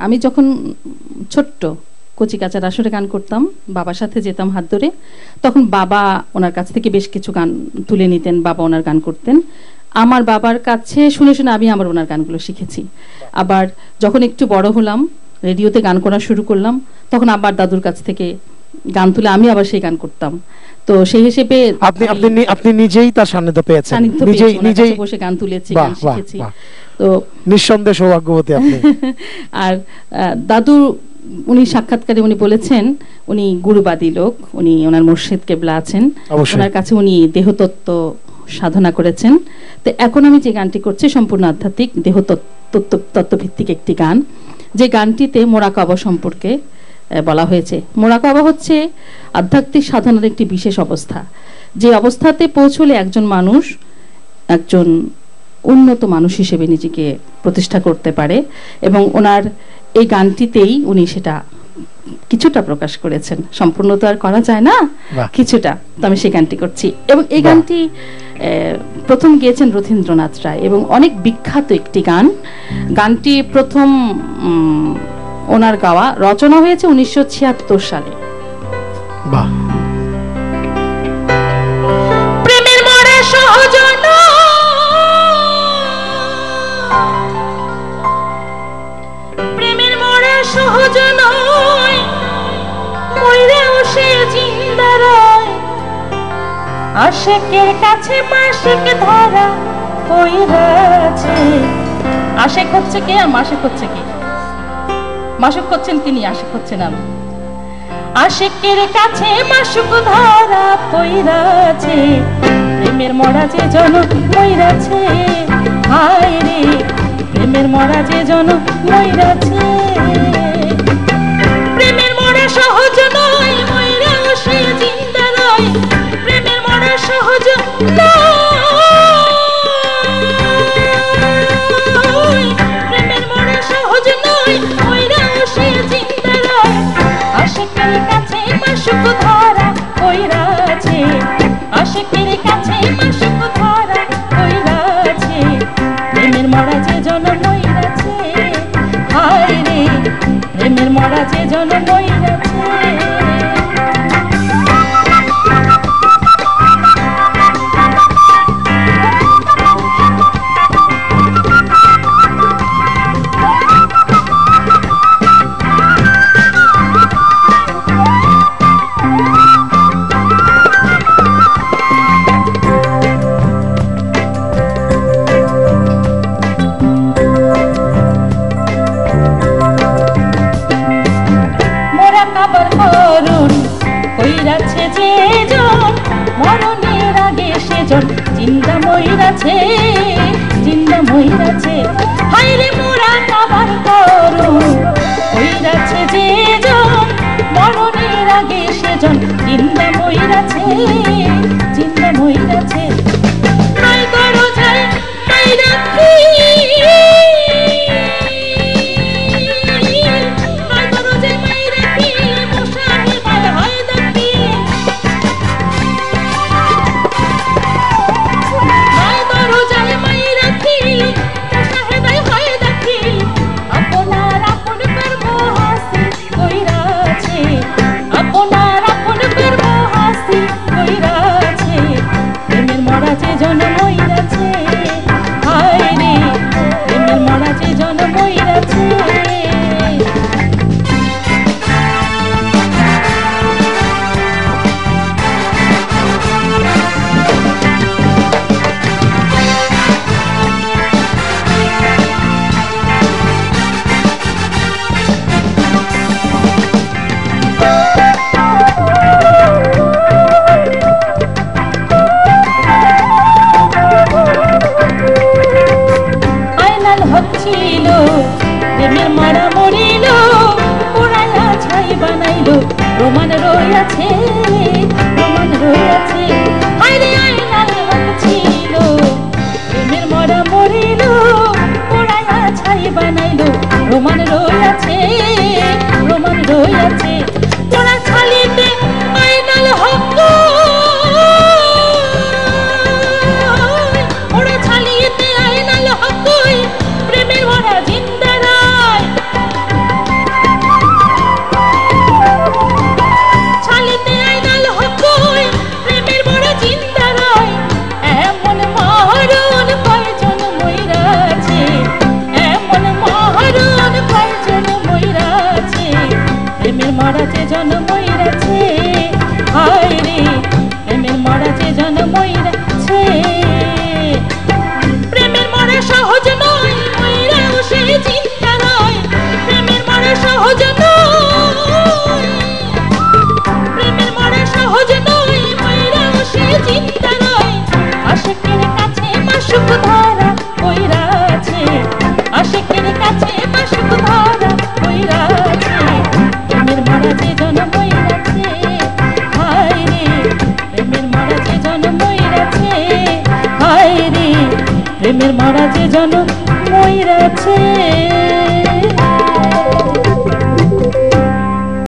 আমি যখন ছোট্ট কচি কাচার আসরে গান করতাম, বাবার সাথে যেতাম হাত ধরে, তখন বাবা ওনার কাছ থেকে বেশ কিছু গান তুলে নিতেন, বাবা ওনার গান করতেন। আমার বাবার কাছে শুনে শুনে আমি আমার ওনার গানগুলো শিখেছি। আবার যখন একটু বড় হলাম, রেডিওতে গান করা শুরু করলাম, তখন আবার দাদুর কাছ থেকে গান তুলে আমি আবার সেই গান করতাম। তো সেই হিসেবে আপনি নিজেই তার সান্নিধ্য পেয়েছেন, নিজেই বসে গান তুলেছি, গান শিখেছি। তো নিঃসন্দেহে সৌভাগ্যবতী আপনি। আর দাদু উনি সাক্ষাৎকারে উনি বলেছেন উনি গুরুবাদী লোক, উনি ওনার মুর্শিদ কেবলা আছেন, ওনার কাছে উনি দেহতত্ত্ব সাধনা করেছেন। তো এখন আমি যে গানটি করছি সম্পূর্ণ আধ্যাত্মিক তত্ত্বভিত্তিক একটি গান, যে গানটিতে মোরাকাবা সম্পর্কে বলা হয়েছে। মোরাকাবা হচ্ছে আধ্যাত্মিক সাধনার একটি বিশেষ অবস্থা, যে অবস্থাতে পৌঁছলে একজন মানুষ একজন উন্নত মানুষ হিসেবে নিজেকে প্রতিষ্ঠা করতে পারে, এবং ওনার এই গানটিতেই উনি সেটা কিছুটা প্রকাশ করেছেন। সম্পূর্ণ তো আর করা যায় না, কিছুটা। তো আমি সেই গানটি করছি, এবং এই গানটি প্রথম গেয়েছেন রথীন্দ্রনাথ রায়, এবং অনেক বিখ্যাত একটি গান। গানটি প্রথম ওনার গাওয়া, রচনা হয়েছে 1976 সালে। বাহ। প্রেমের মরে সহজ সহজ নয়, মইরেও সে জিন্দা রয়, আশিকের কাছে মাশিক ধরা কইরাছে। আশিক হচ্ছে কে আর মাশিক হচ্ছে কে? মাশিক হচ্ছেন তিনি, আশিক হচ্ছেন আমি। আশিকের কাছে মাশিক ধরা কইরাছে, প্রেমের মরা যে জন মইরাছে, হায় রে প্রেমের মরা যে জন মইরাছে। প্রেমের মরা সহজ নয়, মইরাও সে জিন্দা রয়, প্রেমের মরা সহজ নয়, প্রেমের মরা সহজ নয়, মইরাও সে জিন্দা রয়, আশিকের কাছে মাশিক ধরা কইরাছে, আশিকের কাছে মাশিক ধরা কইরাছে, প্রেমের মরা যে জন মইরাছে, হায় রে প্রেমের মরা যে জন মইরাছে। কইরাছে যে জন মরণের আগে সেজন জিন্দা মইরাছে, জিন্দা মইরাছে, হায় রে মোরাকাবার করুন। কইরাছে যে জন মরণের আগে সেজন জিন্দা মইরাছে, জিন্দা মইরাছে, নাই করো যায় নাই রাখি, রোমান রইয়াছে, রোমান রইয়াছে, আইরে আইনাল হচ্ছিল, প্রেমের মরা মরিল, পোড়াইয়া ছাই বানাইল, রোমান রইয়াছে, রোমান রইয়াছে, পোড়া ছালিতে আইনাল হক, পোড়া ছালিতে আইনাল হক, প্রেমের মরা জিন্দা রয়, জন্মই রেছে, হায় রে প্রেমের মরা যে জন্মই